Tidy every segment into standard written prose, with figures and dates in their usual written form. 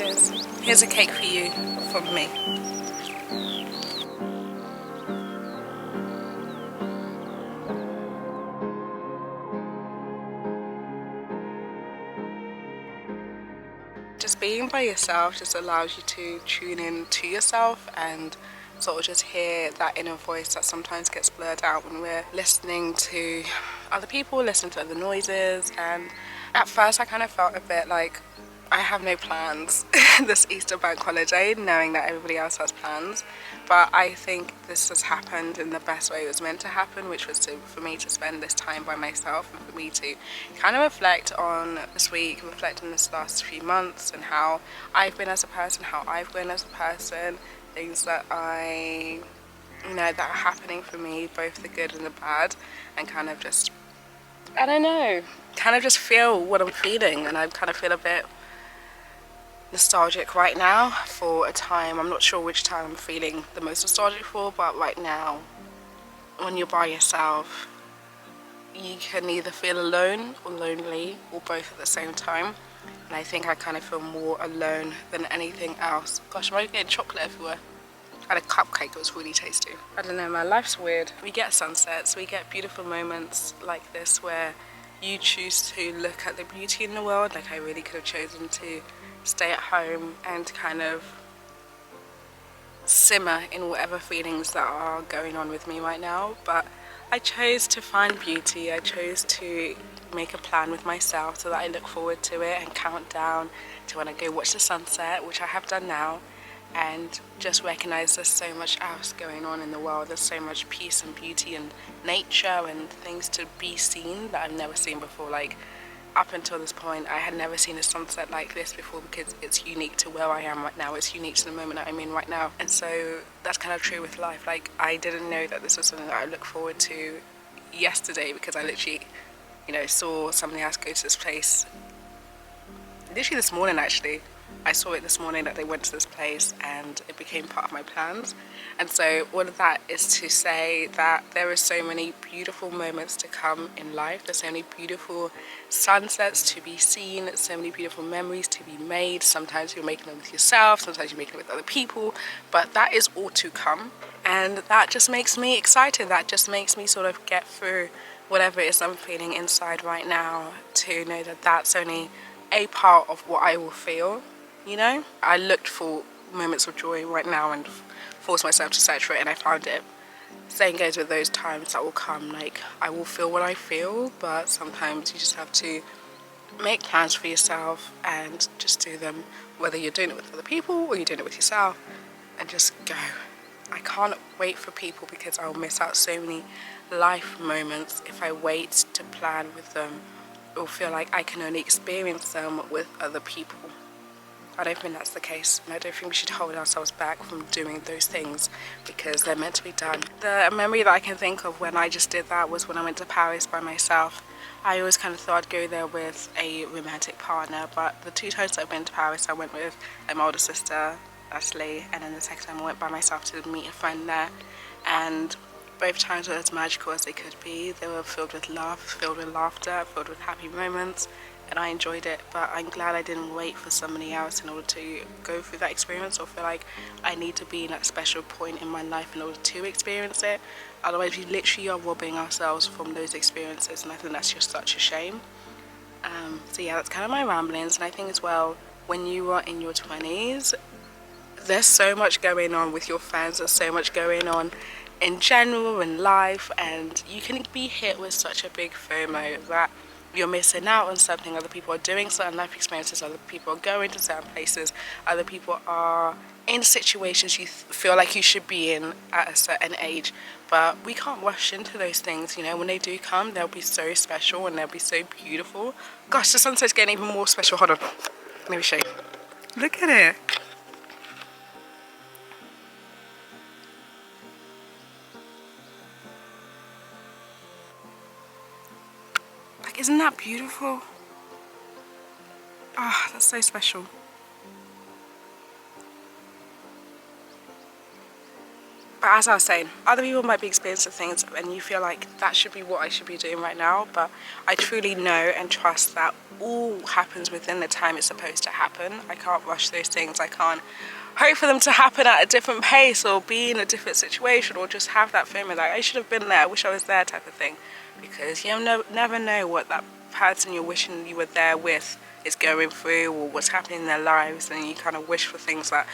Here's a cake for you from me. Just being by yourself just allows you to tune in to yourself and sort of just hear that inner voice that sometimes gets blurred out when we're listening to other people, listening to other noises. And at first I kind of felt a bit like I have no plans this Easter bank holiday, knowing that everybody else has plans. But I think this has happened in the best way it was meant to happen, which was for me to spend this time by myself and for me to kind of reflect on this week, reflect on this last few months and how I've been as a person, how I've grown as a person, things that that are happening for me, both the good and the bad, and kind of just, I don't know, kind of just feel what I'm feeling. And I kind of feel a bit nostalgic right now for a time. I'm not sure which time I'm feeling the most nostalgic for, but right now, when you're by yourself, you can either feel alone or lonely or both at the same time. And I think I kind of feel more alone than anything else. Gosh, am I getting chocolate everywhere? I had a cupcake, it was really tasty. I don't know, my life's weird. We get sunsets, we get beautiful moments like this where you choose to look at the beauty in the world. Like, I really could have chosen to stay at home and kind of simmer in whatever feelings that are going on with me right now, but I chose to find beauty. I chose to make a plan with myself so that I look forward to it and count down to when I go watch the sunset, which I have done now, and just recognize there's so much else going on in the world. There's so much peace and beauty and nature and things to be seen that I've never seen before. Like, up until this point, I had never seen a sunset like this before because it's unique to where I am right now. It's unique to the moment that I'm in right now. And so that's kind of true with life. Like, I didn't know that this was something that I look forward to yesterday because I literally, saw somebody else go to this place. Literally this morning, actually. I saw it this morning that they went to this place and it became part of my plans. And so all of that is to say that there are so many beautiful moments to come in life. There's so many beautiful sunsets to be seen, so many beautiful memories to be made. Sometimes you're making them with yourself, sometimes you're making them with other people, but that is all to come. And that just makes me excited. That just makes me sort of get through whatever it is I'm feeling inside right now, to know that that's only a part of what I will feel. I looked for moments of joy right now and forced myself to search for it, and I found it. Same goes with those times that will come. Like, I will feel what I feel, but sometimes you just have to make plans for yourself and just do them, whether you're doing it with other people or you're doing it with yourself, and just go. I can't wait for people because I'll miss out so many life moments if I wait to plan with them or feel like I can only experience them with other people. I don't think that's the case, and I don't think we should hold ourselves back from doing those things because they're meant to be done. The memory that I can think of when I just did that was when I went to Paris by myself. I always kind of thought I'd go there with a romantic partner, but the 2 times I've been to Paris, I went with my older sister, Ashley, and then the second time I went by myself to meet a friend there. And both times were as magical as they could be. They were filled with love, filled with laughter, filled with happy moments, and I enjoyed it. But I'm glad I didn't wait for somebody else in order to go through that experience or feel like I need to be in that special point in my life in order to experience it. Otherwise, we literally are robbing ourselves from those experiences, and I think that's just such a shame. So yeah, that's kind of my ramblings. And I think as well, when you are in your 20s, there's so much going on with your friends, there's so much going on in general in life, and you can be hit with such a big FOMO that you're missing out on something. Other people are doing certain life experiences, other people are going to certain places, other people are in situations you feel like you should be in at a certain age, but we can't rush into those things. When they do come, they'll be so special and they'll be so beautiful. Gosh, the sunset's getting even more special. Hold on, let me show you. Look at it. Isn't that beautiful? Ah, that's so special. But as I was saying, other people might be experiencing things and you feel like that should be what I should be doing right now, but I truly know and trust that all happens within the time it's supposed to happen. I can't rush those things. I can't hope for them to happen at a different pace or be in a different situation or just have that feeling like I should have been there, I wish I was there type of thing, because you never know what that person you're wishing you were there with is going through or what's happening in their lives, and you kind of wish for things that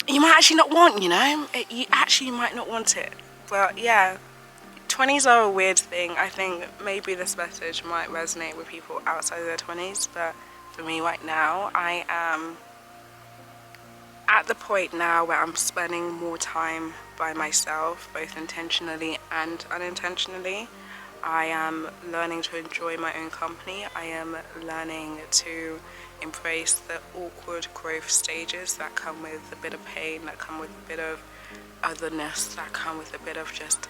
you might actually not want, you know? You might not want it. But yeah, 20s are a weird thing. I think maybe this message might resonate with people outside of their 20s, but for me right now, I am at the point now where I'm spending more time by myself, both intentionally and unintentionally. I am learning to enjoy my own company. I am learning to embrace the awkward growth stages that come with a bit of pain, that come with a bit of otherness, that come with a bit of just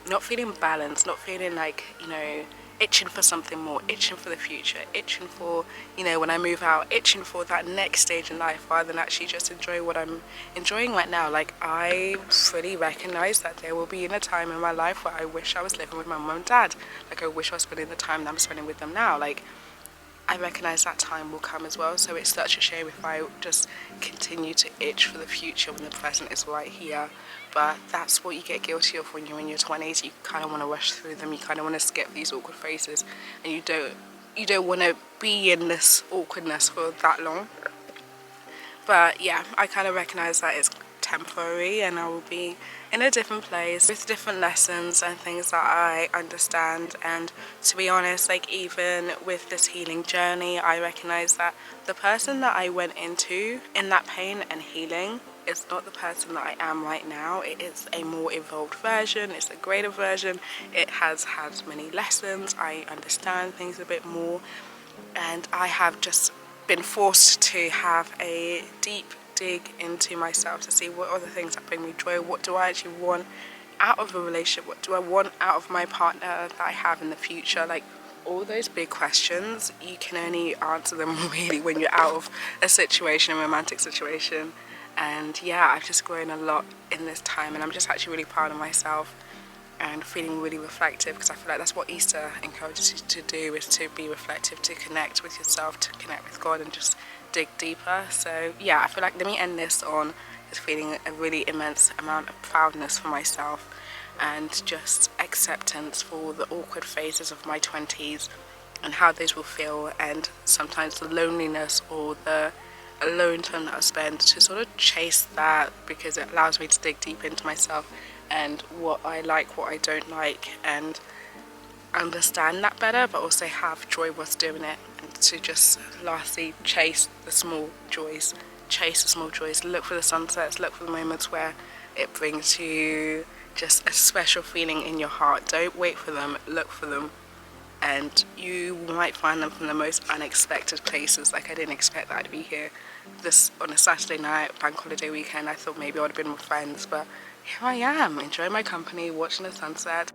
not feeling balanced, not feeling like, you know, itching for something more, itching for the future, itching for, you know, when I move out, itching for that next stage in life rather than actually just enjoy what I'm enjoying right now. Like, I fully recognize that there will be in a time in my life where I wish I was living with my mum and dad. Like, I wish I was spending the time that I'm spending with them now. Like, I recognize that time will come as well, so it's such a shame if I just continue to itch for the future when the present is right here. But that's what you get guilty of when you're in your 20s. You kind of want to rush through them, you kind of want to skip these awkward phases, and you don't want to be in this awkwardness for that long. But yeah, I kind of recognize that it's temporary and I will be in a different place with different lessons and things that I understand. And to be honest, like, even with this healing journey, I recognize that the person that I went into in that pain and healing is not the person that I am right now. It is a more evolved version, it's a greater version, it has had many lessons, I understand things a bit more, and I have just been forced to have a deep dig into myself to see what are the things that bring me joy, what do I actually want out of a relationship, what do I want out of my partner that I have in the future. Like, all those big questions, you can only answer them really when you're out of a situation, a romantic situation. And yeah, I've just grown a lot in this time, and I'm just actually really proud of myself and feeling really reflective, because I feel like that's what Easter encourages you to do, is to be reflective, to connect with yourself, to connect with God, and just dig deeper. So yeah, I feel like let me end this on just feeling a really immense amount of proudness for myself and just acceptance for the awkward phases of my 20s and how those will feel, and sometimes the loneliness or the alone time that I spend, to sort of chase that, because it allows me to dig deep into myself and what I like, what I don't like, and understand that better, but also have joy whilst doing it, and to just lastly chase the small joys, look for the sunsets, look for the moments where it brings you just a special feeling in your heart. Don't wait for them, look for them, and you might find them from the most unexpected places. Like, I didn't expect that to be here this on a Saturday night, bank holiday weekend. I thought maybe I would have been with friends, but here I am, enjoying my company, watching the sunset.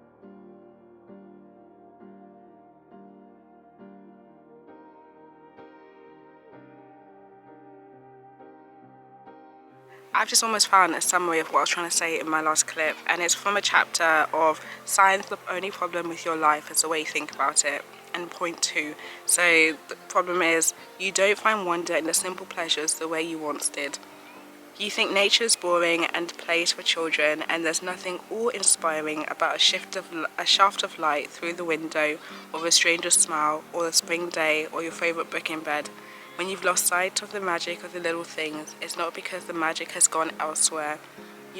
I've just almost found a summary of what I was trying to say in my last clip, and it's from a chapter of Science: The Only Problem with Your Life is the Way You Think About It, and point 2. So the problem is, you don't find wonder in the simple pleasures the way you once did. You think nature is boring and plays for children, and there's nothing awe-inspiring about a shaft of light through the window, or a stranger's smile, or a spring day, or your favourite book in bed. When you've lost sight of the magic of the little things, it's not because the magic has gone elsewhere,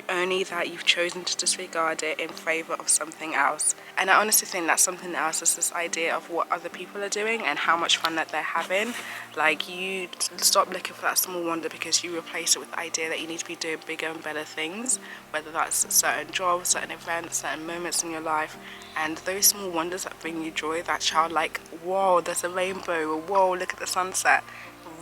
only that you've chosen to disregard it in favour of something else. And I honestly think that something else is this idea of what other people are doing and how much fun that they're having. Like, you stop looking for that small wonder because you replace it with the idea that you need to be doing bigger and better things, whether that's certain jobs, certain events, certain moments in your life. And those small wonders that bring you joy, that childlike, whoa, there's a rainbow, or whoa, look at the sunset,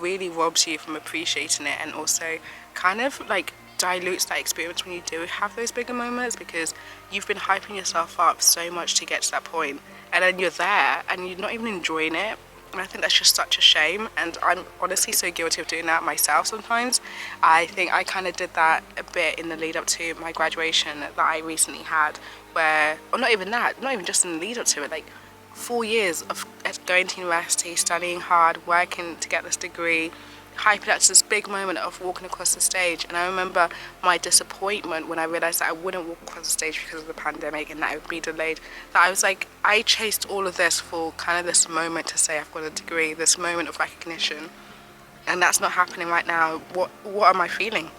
really robs you from appreciating it, and also kind of like dilutes that experience when you do have those bigger moments, because you've been hyping yourself up so much to get to that point, and then you're there and you're not even enjoying it. And I think that's just such a shame, and I'm honestly so guilty of doing that myself sometimes. I think I kind of did that a bit in the lead up to my graduation that I recently had, where, or not even that, not even just in the lead up to it, like 4 years of going to university, studying hard, working to get this degree, hyping up to this big moment of walking across the stage. And I remember my disappointment when I realised that I wouldn't walk across the stage because of the pandemic and that it would be delayed. That I was like, I chased all of this for kind of this moment to say I've got a degree, this moment of recognition, and that's not happening right now. What am I feeling?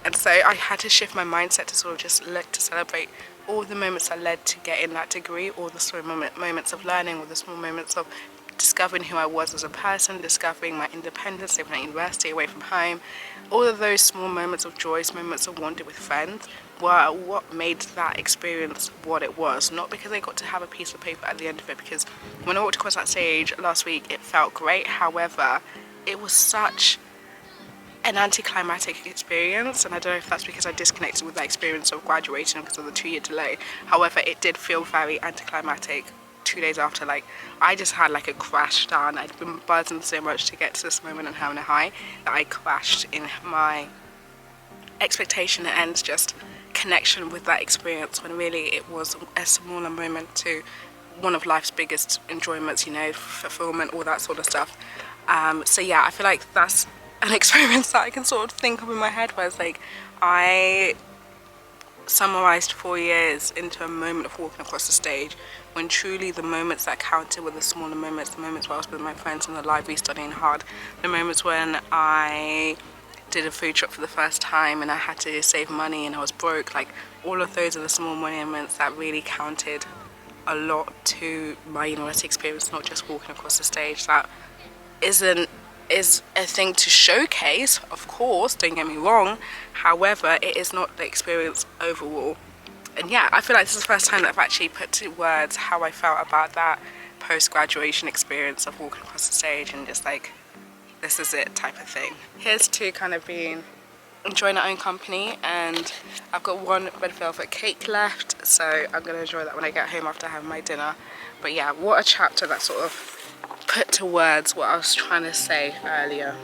And so I had to shift my mindset to sort of just look to celebrate all the moments that led to getting that degree, all the small moments of learning, all the small moments of discovering who I was as a person, discovering my independence, living at university, away from home. All of those small moments of joy, moments of wonder with friends were what made that experience what it was. Not because I got to have a piece of paper at the end of it, because when I walked across that stage last week, it felt great. However, it was such an anticlimactic experience, and I don't know if that's because I disconnected with that experience of graduating because of the 2-year delay. However, it did feel very anticlimactic 2 days after. Like, I just had like a crash down. I'd been buzzing so much to get to this moment and having a high that I crashed in my expectation and just connection with that experience, when really it was a smaller moment to one of life's biggest enjoyments, you know, fulfillment, all that sort of stuff. So yeah, I feel like that's an experience that I can sort of think of in my head, where it's like I summarized 4 years into a moment of walking across the stage, when truly the moments that counted were the smaller moments, the moments where I was with my friends in the library studying hard, the moments when I did a food truck for the first time and I had to save money and I was broke. Like, all of those are the small moments that really counted a lot to my university experience, not just walking across the stage. That is a thing to showcase, of course, don't get me wrong. However, it is not the experience overall. And yeah, I feel like this is the first time that I've actually put to words how I felt about that post-graduation experience of walking across the stage and just like, this is it type of thing. Here's to kind of being enjoying our own company, and I've got one red velvet cake left, so I'm going to enjoy that when I get home after having my dinner. But yeah, what a chapter that sort of put to words what I was trying to say earlier.